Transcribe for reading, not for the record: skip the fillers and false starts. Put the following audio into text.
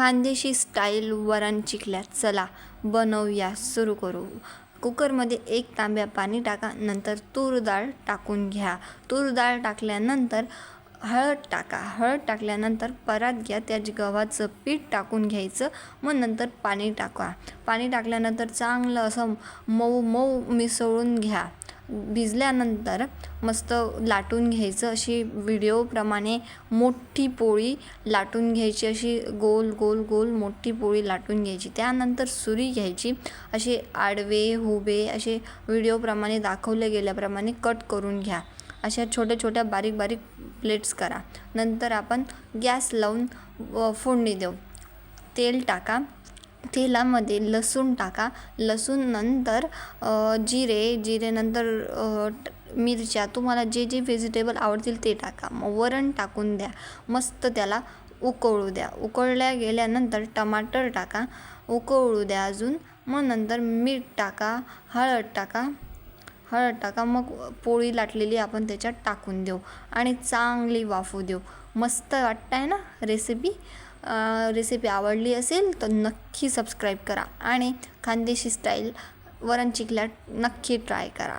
Khandeshi style वरण चिखल्यात, चला बनवूया, सुरू करू. कुकरमध्ये 1 तांब्या पाणी टाका. नंतर तूर डाळ टाकून घ्या. तूर डाळ टाकल्यानंतर हळद टाका. हळद टाकल्यानंतर परात घ्या. त्यात गव्हाचं पीठ टाकून घ्यायचं. मग नंतर पाणी टाका. पाणी टाकल्यानंतर चांगलं असं मऊ मऊ मिसळून घ्या. भिजल्यानंतर मस्त लाटून घ्यायचं. अशी व्हिडिओप्रमाणे मोठी पोळी लाटून घ्यायची. अशी गोल गोल गोल मोठी पोळी लाटून घ्यायची. त्यानंतर सुरी घ्यायची. असे आडवे उभे असे व्हिडिओप्रमाणे दाखवले गेल्याप्रमाणे कट करून घ्या. अशा छोट्या छोट्या बारीक बारीक प्लेट्स करा. नंतर आपण गॅस लावून फोडणी देऊ. तेल टाका. तेलामध्ये लसूण टाका. लसूण नंतर जिरे नंतर मिरच्या, तुम्हाला जे जे व्हेजिटेबल आवडतील ते टाका. मग वरण टाकून द्या. मस्त त्याला उकळू द्या. उकळल्या गेल्यानंतर टमाटर टाका. उकळू द्या अजून. मग नंतर मीठ टाका. हळद टाका. मग पोळी लाटलेली आपण त्याच्यात टाकून देऊ आणि चांगली वाफू देऊ. मस्त वाटतं आहे ना रेसिपी. रेसिपी आवडली असेल तर नक्की सबस्क्राईब करा आणि खानदेशी स्टाईल वरण चिखल्यात नक्की ट्राय करा.